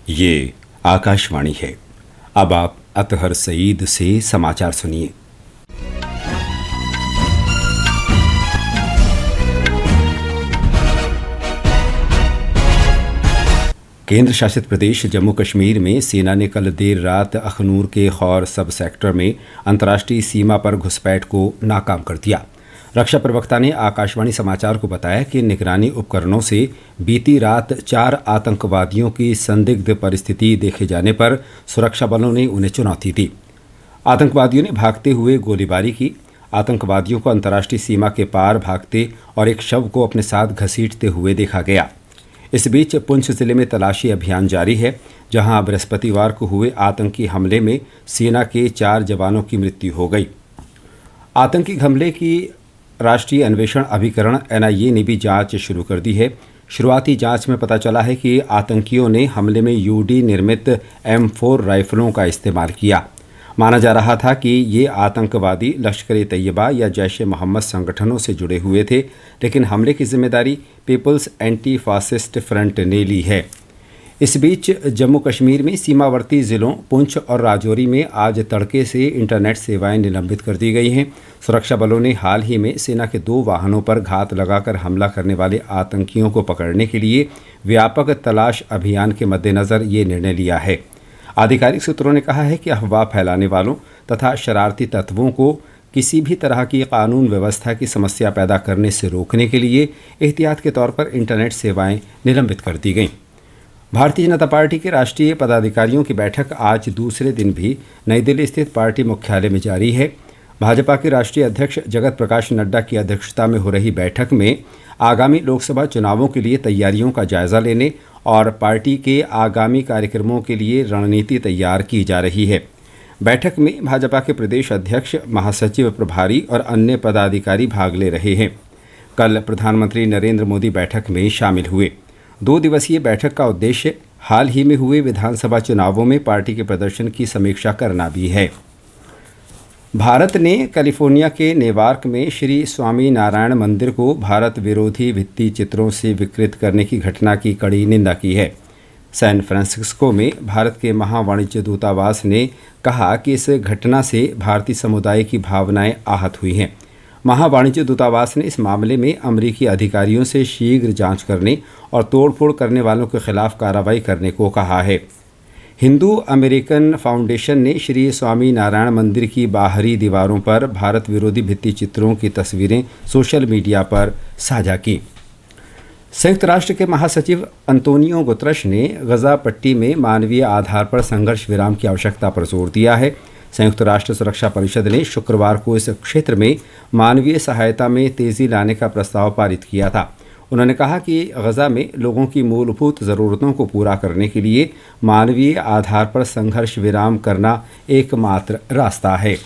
ये आकाशवाणी है। अब आप अतहर सईद से समाचार सुनिए। केंद्र शासित प्रदेश जम्मू कश्मीर में सेना ने कल देर रात अखनूर के खौर सब सेक्टर में अंतर्राष्ट्रीय सीमा पर घुसपैठ को नाकाम कर दिया। रक्षा प्रवक्ता ने आकाशवाणी समाचार को बताया कि निगरानी उपकरणों से बीती रात 4 आतंकवादियों की संदिग्ध परिस्थिति देखे जाने पर सुरक्षा बलों ने उन्हें चुनौती दी। आतंकवादियों ने भागते हुए गोलीबारी की। आतंकवादियों को अंतर्राष्ट्रीय सीमा के पार भागते और एक शव को अपने साथ घसीटते हुए देखा गया। इस बीच पुंछ जिले में तलाशी अभियान जारी है, जहां बृहस्पतिवार को हुए आतंकी हमले में सेना के 4 जवानों की मृत्यु हो गई। आतंकी हमले की राष्ट्रीय अन्वेषण अभिकरण NIA ने भी जांच शुरू कर दी है। शुरुआती जांच में पता चला है कि आतंकियों ने हमले में UD निर्मित M4 राइफलों का इस्तेमाल किया। माना जा रहा था कि ये आतंकवादी लश्कर-ए-तैयबा या जैश-ए-मोहम्मद संगठनों से जुड़े हुए थे, लेकिन हमले की जिम्मेदारी पीपल्स एंटी फासिस्ट फ्रंट ने ली है। इस बीच जम्मू कश्मीर में सीमावर्ती ज़िलों पुंछ और राजौरी में आज तड़के से इंटरनेट सेवाएं निलंबित कर दी गई हैं। सुरक्षा बलों ने हाल ही में सेना के 2 वाहनों पर घात लगाकर हमला करने वाले आतंकियों को पकड़ने के लिए व्यापक तलाश अभियान के मद्देनज़र ये निर्णय लिया है। आधिकारिक सूत्रों ने कहा है कि अफवाह फैलाने वालों तथा शरारती तत्वों को किसी भी तरह की कानून व्यवस्था की समस्या पैदा करने से रोकने के लिए एहतियात के तौर पर इंटरनेट सेवाएं निलंबित कर दी गईं। भारतीय जनता पार्टी के राष्ट्रीय पदाधिकारियों की बैठक आज दूसरे दिन भी नई दिल्ली स्थित पार्टी मुख्यालय में जारी है। भाजपा के राष्ट्रीय अध्यक्ष जगत प्रकाश नड्डा की अध्यक्षता में हो रही बैठक में आगामी लोकसभा चुनावों के लिए तैयारियों का जायजा लेने और पार्टी के आगामी कार्यक्रमों के लिए रणनीति तैयार की जा रही है। बैठक में भाजपा के प्रदेश अध्यक्ष, महासचिव प्रभारी और अन्य पदाधिकारी भाग ले रहे हैं। कल प्रधानमंत्री नरेंद्र मोदी बैठक में शामिल हुए। 2 दिवसीय बैठक का उद्देश्य हाल ही में हुए विधानसभा चुनावों में पार्टी के प्रदर्शन की समीक्षा करना भी है। भारत ने कैलिफोर्निया के नेवार्क में श्री स्वामी नारायण मंदिर को भारत विरोधी भित्ति चित्रों से विकृत करने की घटना की कड़ी निंदा की है। सैन फ्रांसिस्को में भारत के महावाणिज्य दूतावास ने कहा कि इस घटना से भारतीय समुदाय की भावनाएं आहत हुई हैं। महावाणिज्य दूतावास ने इस मामले में अमेरिकी अधिकारियों से शीघ्र जांच करने और तोड़फोड़ करने वालों के खिलाफ कार्रवाई करने को कहा है। हिंदू अमेरिकन फाउंडेशन ने श्री स्वामी नारायण मंदिर की बाहरी दीवारों पर भारत विरोधी भित्ति चित्रों की तस्वीरें सोशल मीडिया पर साझा की। संयुक्त राष्ट्र के महासचिव अंतोनियो गुतरश ने गजा पट्टी में मानवीय आधार पर संघर्ष विराम की आवश्यकता पर जोर दिया है। संयुक्त राष्ट्र सुरक्षा परिषद ने शुक्रवार को इस क्षेत्र में मानवीय सहायता में तेज़ी लाने का प्रस्ताव पारित किया था। उन्होंने कहा कि गजा में लोगों की मूलभूत ज़रूरतों को पूरा करने के लिए मानवीय आधार पर संघर्ष विराम करना एकमात्र रास्ता है।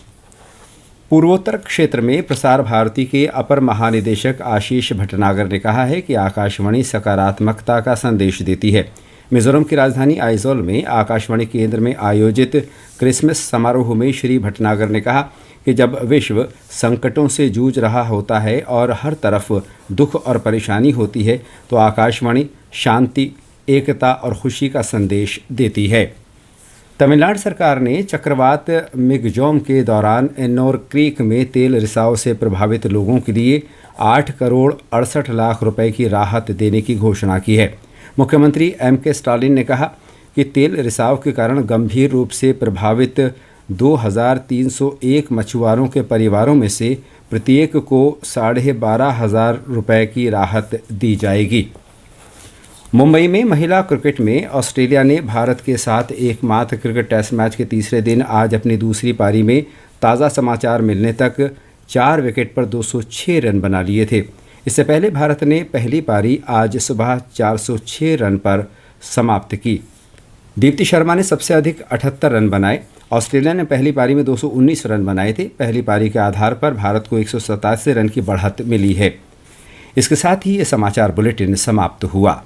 पूर्वोत्तर क्षेत्र में प्रसार भारती के अपर महानिदेशक आशीष भटनागर ने कहा है कि आकाशवाणी सकारात्मकता का संदेश देती है। मिजोरम की राजधानी आइजोल में आकाशवाणी केंद्र में आयोजित क्रिसमस समारोह में श्री भटनागर ने कहा कि जब विश्व संकटों से जूझ रहा होता है और हर तरफ दुख और परेशानी होती है, तो आकाशवाणी शांति, एकता और खुशी का संदेश देती है। तमिलनाडु सरकार ने चक्रवात मिगजोम के दौरान एन्नोर क्रीक में तेल रिसाव से प्रभावित लोगों के लिए 8 करोड़ 68 लाख रुपए की राहत देने की घोषणा की है। मुख्यमंत्री M.K. स्टालिन ने कहा कि तेल रिसाव के कारण गंभीर रूप से प्रभावित 2301 मछुआरों के परिवारों में से प्रत्येक को 12,500 रुपये की राहत दी जाएगी। मुंबई में महिला क्रिकेट में ऑस्ट्रेलिया ने भारत के साथ एकमात्र क्रिकेट टेस्ट मैच के तीसरे दिन आज अपनी दूसरी पारी में ताज़ा समाचार मिलने तक 4 विकेट पर 206 रन बना लिए थे। इससे पहले भारत ने पहली पारी आज सुबह 406 रन पर समाप्त की। दीप्ति शर्मा ने सबसे अधिक 78 रन बनाए। ऑस्ट्रेलिया ने पहली पारी में 219 रन बनाए थे। पहली पारी के आधार पर भारत को 187 रन की बढ़त मिली है। इसके साथ ही ये समाचार बुलेटिन समाप्त हुआ।